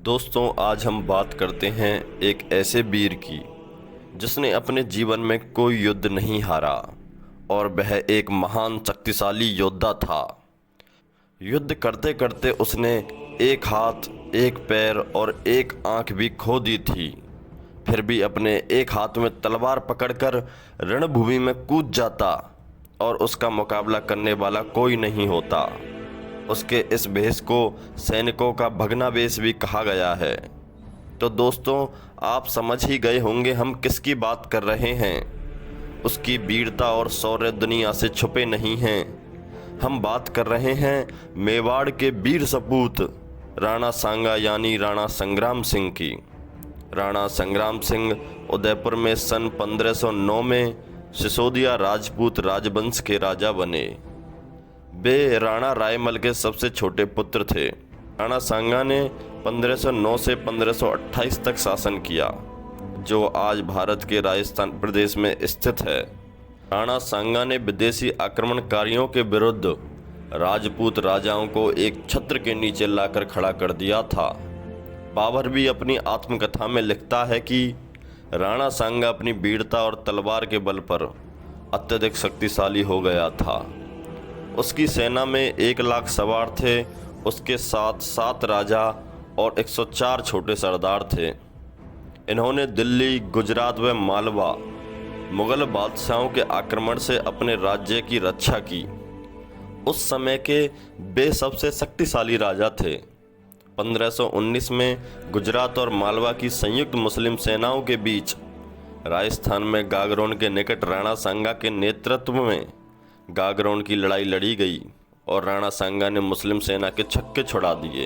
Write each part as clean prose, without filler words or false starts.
दोस्तों, आज हम बात करते हैं एक ऐसे वीर की जिसने अपने जीवन में कोई युद्ध नहीं हारा और वह एक महान शक्तिशाली योद्धा था। युद्ध करते करते उसने एक हाथ, एक पैर और एक आंख भी खो दी थी। फिर भी अपने एक हाथ में तलवार पकड़कर रणभूमि में कूद जाता और उसका मुकाबला करने वाला कोई नहीं होता। उसके इस भेष को सैनिकों का भगनावेश भी कहा गया है। तो दोस्तों, आप समझ ही गए होंगे हम किसकी बात कर रहे हैं। उसकी वीरता और शौर्य दुनिया से छुपे नहीं हैं। हम बात कर रहे हैं मेवाड़ के वीर सपूत राणा सांगा यानी राणा संग्राम सिंह की। राणा संग्राम सिंह उदयपुर में सन 1509 में सिसोदिया राजपूत राजवंश के राजा बने। वे राणा रायमल के सबसे छोटे पुत्र थे। राणा सांगा ने 1509 से 1528 तक शासन किया, जो आज भारत के राजस्थान प्रदेश में स्थित है। राणा सांगा ने विदेशी आक्रमणकारियों के विरुद्ध राजपूत राजाओं को एक छत्र के नीचे लाकर खड़ा कर दिया था। बाबर भी अपनी आत्मकथा में लिखता है कि राणा सांगा अपनी वीरता और तलवार के बल पर अत्यधिक शक्तिशाली हो गया था। उसकी सेना में 1 लाख सवार थे। उसके साथ 7 राजा और 104 छोटे सरदार थे। इन्होंने दिल्ली, गुजरात व मालवा मुगल बादशाहों के आक्रमण से अपने राज्य की रक्षा की। उस समय के वे सबसे शक्तिशाली राजा थे। 1519 में गुजरात और मालवा की संयुक्त मुस्लिम सेनाओं के बीच राजस्थान में गागरोन के निकट राणा सांगा के नेतृत्व में गागरोन की लड़ाई लड़ी गई और राणा सांगा ने मुस्लिम सेना के छक्के छुड़ा दिए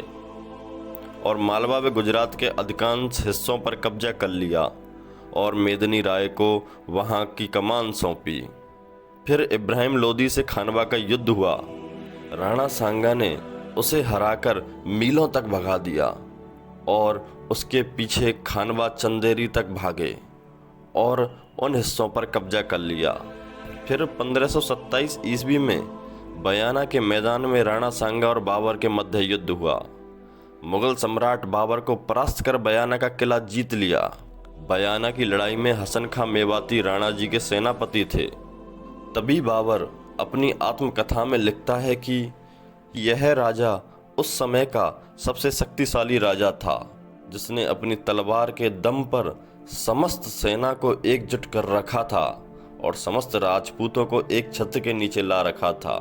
और मालवा व गुजरात के अधिकांश हिस्सों पर कब्जा कर लिया और मेदिनी राय को वहां की कमान सौंपी। फिर इब्राहिम लोदी से खानवा का युद्ध हुआ। राणा सांगा ने उसे हराकर मीलों तक भगा दिया और उसके पीछे खानवा चंदेरी तक भागे और उन हिस्सों पर कब्जा कर लिया। फिर 1527 ईस्वी में बयाना के मैदान में राणा सांगा और बाबर के मध्य युद्ध हुआ। मुगल सम्राट बाबर को परास्त कर बयाना का किला जीत लिया। बयाना की लड़ाई में हसन खां मेवाती राणा जी के सेनापति थे। तभी बाबर अपनी आत्मकथा में लिखता है कि यह राजा उस समय का सबसे शक्तिशाली राजा था, जिसने अपनी तलवार के दम पर समस्त सेना को एकजुट कर रखा था और समस्त राजपूतों को एक छत्र के नीचे ला रखा था।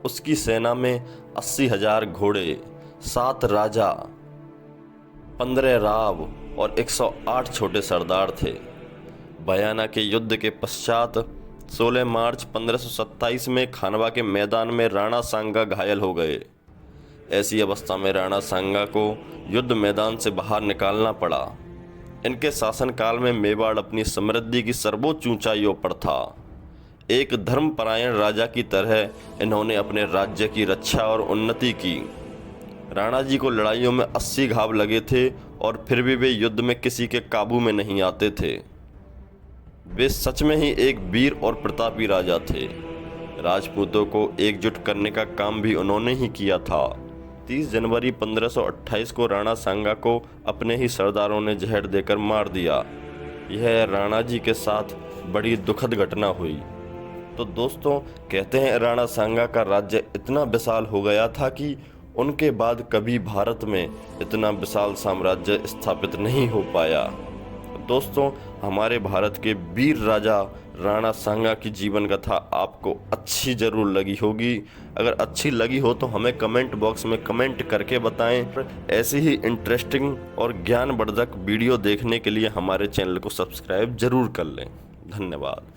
उसकी सेना में 80,000 घोड़े, 7 राजा, 15 राव और 108 छोटे सरदार थे। बयाना के युद्ध के पश्चात 16 मार्च 1527 में खानवा के मैदान में राणा सांगा घायल हो गए। ऐसी अवस्था में राणा सांगा को युद्ध मैदान से बाहर निकालना पड़ा। इनके शासनकाल में मेवाड़ अपनी समृद्धि की सर्वोच्च ऊंचाइयों पर था। एक धर्मपरायण राजा की तरह इन्होंने अपने राज्य की रक्षा और उन्नति की। राणा जी को लड़ाइयों में 80 घाव लगे थे और फिर भी वे युद्ध में किसी के काबू में नहीं आते थे। वे सच में ही एक वीर और प्रतापी राजा थे। राजपूतों को एकजुट करने का काम भी उन्होंने ही किया था। 30 जनवरी 1528 को राणा सांगा को अपने ही सरदारों ने जहर देकर मार दिया। यह राणा जी के साथ बड़ी दुखद घटना हुई। तो दोस्तों, कहते हैं राणा सांगा का राज्य इतना विशाल हो गया था कि उनके बाद कभी भारत में इतना विशाल साम्राज्य स्थापित नहीं हो पाया। दोस्तों, हमारे भारत के वीर राजा राणा सांगा की जीवन कथा आपको अच्छी ज़रूर लगी होगी। अगर अच्छी लगी हो तो हमें कमेंट बॉक्स में कमेंट करके बताएं। ऐसी ही इंटरेस्टिंग और ज्ञानवर्धक वीडियो देखने के लिए हमारे चैनल को सब्सक्राइब ज़रूर कर लें। धन्यवाद।